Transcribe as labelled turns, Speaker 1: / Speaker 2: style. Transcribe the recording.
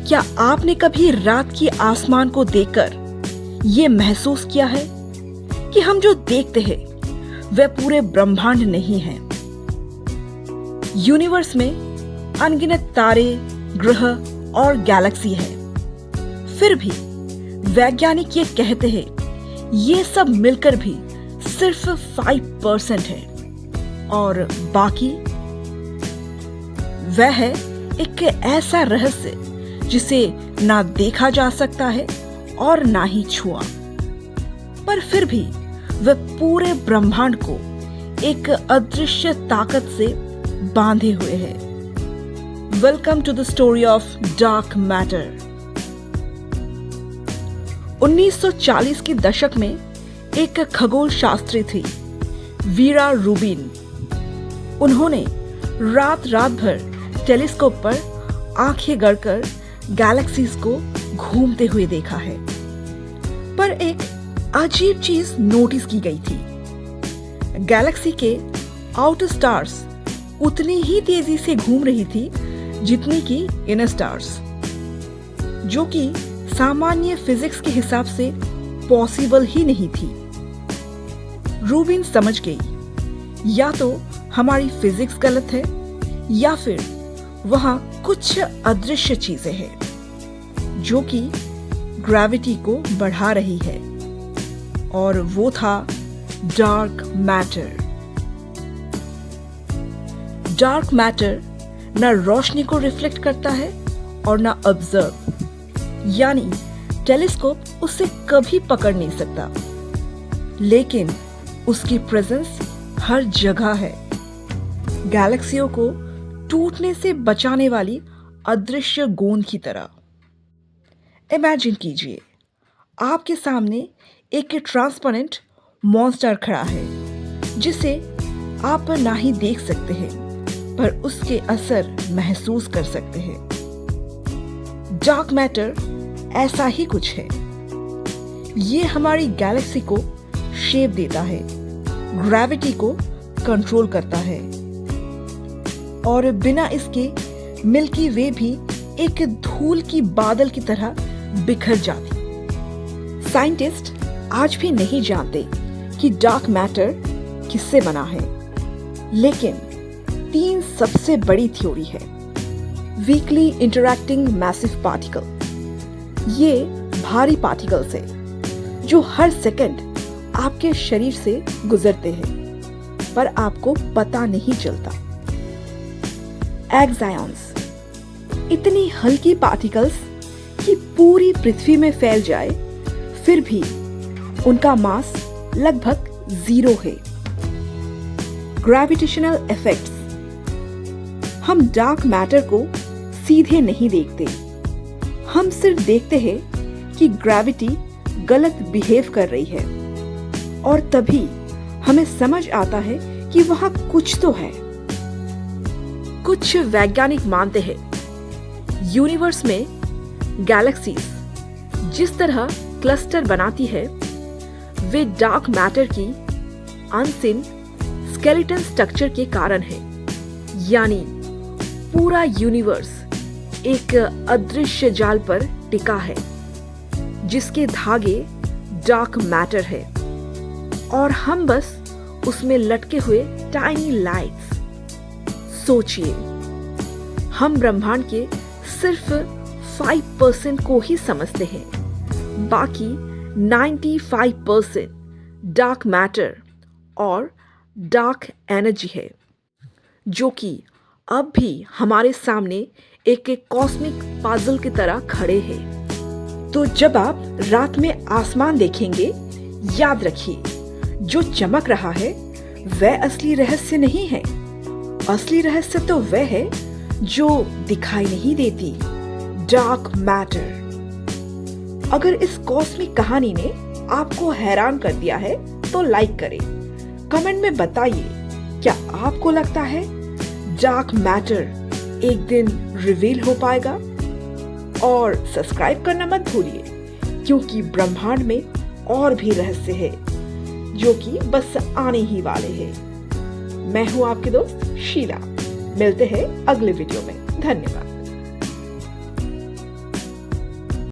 Speaker 1: क्या आपने कभी रात की आसमान को देखकर ये महसूस किया है कि हम जो देखते हैं वह पूरे ब्रह्मांड नहीं है? यूनिवर्स में अनगिनत तारे, ग्रह और गैलेक्सी है। फिर भी वैज्ञानिक ये कहते हैं ये सब मिलकर भी सिर्फ 5% है और बाकी वह है एक ऐसा रहस्य जिसे ना देखा जा सकता है और ना ही छुआ, पर फिर भी वह पूरे ब्रह्मांड को एक अदृश्य ताकत से बांधे हुए है। Welcome to the story of dark matter. 1940 के दशक में एक खगोल शास्त्री थी, वीरा रूबिन। उन्होंने रात भर टेलीस्कोप पर आंखें गड़कर गैलेक्सीज को घूमते हुए देखा है, पर एक अजीब चीज नोटिस की गई थी। गैलेक्सी के आउटर स्टार्स उतनी ही तेजी से घूम रही थी जितनी कि इनर स्टार्स, जो कि सामान्य फिजिक्स के हिसाब से पॉसिबल ही नहीं थी। रूबिन समझ गई, या तो हमारी फिजिक्स गलत है या फिर वहां कुछ अदृश्य चीजें हैं जो कि ग्रेविटी को बढ़ा रही है, और वो था डार्क मैटर। डार्क मैटर न रोशनी को रिफ्लेक्ट करता है और न ऑब्जर्व, यानी टेलीस्कोप उसे कभी पकड़ नहीं सकता, लेकिन उसकी प्रेजेंस हर जगह है। गैलेक्सियों को टूटने से बचाने वाली अदृश्य गोंद की तरह। इमेजिन कीजिए, आपके सामने एक ट्रांसपेरेंट मॉन्स्टर खड़ा है जिसे आप ना ही देख सकते हैं पर उसके असर महसूस कर सकते हैं। डार्क मैटर ऐसा ही कुछ है। ये हमारी गैलेक्सी को शेप देता है, ग्रेविटी को कंट्रोल करता है, और बिना इसके मिल्की वे भी एक धूल की बादल की तरह बिखर जाती। साइंटिस्ट आज भी नहीं जानते कि डार्क मैटर किससे बना है, लेकिन 3 सबसे बड़ी थ्योरी है। वीकली इंटरैक्टिंग मैसिव पार्टिकल, ये भारी पार्टिकल्स है जो हर सेकंड आपके शरीर से गुजरते हैं पर आपको पता नहीं चलता। एक्सायॉन्स, इतनी हल्की पार्टिकल्स कि पूरी पृथ्वी में फैल जाए फिर भी उनका मास लगभग 0 है। ग्रेविटेशनल इफेक्ट्स, हम डार्क मैटर को सीधे नहीं देखते, हम सिर्फ देखते हैं कि ग्रेविटी गलत बिहेव कर रही है, और तभी हमें समझ आता है कि वहां कुछ तो है। कुछ वैज्ञानिक मानते हैं यूनिवर्स में गैलेक्सीज जिस तरह क्लस्टर बनाती है वे डार्क मैटर की अनसीन स्केलेटन स्ट्रक्चर के कारण है, यानी पूरा यूनिवर्स एक अदृश्य जाल पर टिका है जिसके धागे डार्क मैटर है, और हम बस उसमें लटके हुए टाइनी लाइट्स। सोचिए, हम ब्रह्मांड के सिर्फ 5% को ही समझते हैं, बाकी 95% डार्क मैटर और डार्क एनर्जी है, जो कि अब भी हमारे सामने एक कॉस्मिक पजल की तरह खड़े हैं। तो जब आप रात में आसमान देखेंगे, याद रखिए, जो चमक रहा है वह असली रहस्य नहीं है। असली रहस्य तो वह है जो दिखाई नहीं देती, डार्क मैटर। अगर इस कॉस्मिक कहानी ने आपको हैरान कर दिया है तो लाइक करें, कमेंट में बताइए क्या आपको लगता है डार्क मैटर एक दिन रिवील हो पाएगा, और सब्सक्राइब करना मत भूलिए क्योंकि ब्रह्मांड में और भी रहस्य है जो कि बस आने ही वाले हैं। मैं हूं आपकी दोस्त शीला। मिलते हैं अगले वीडियो में। धन्यवाद।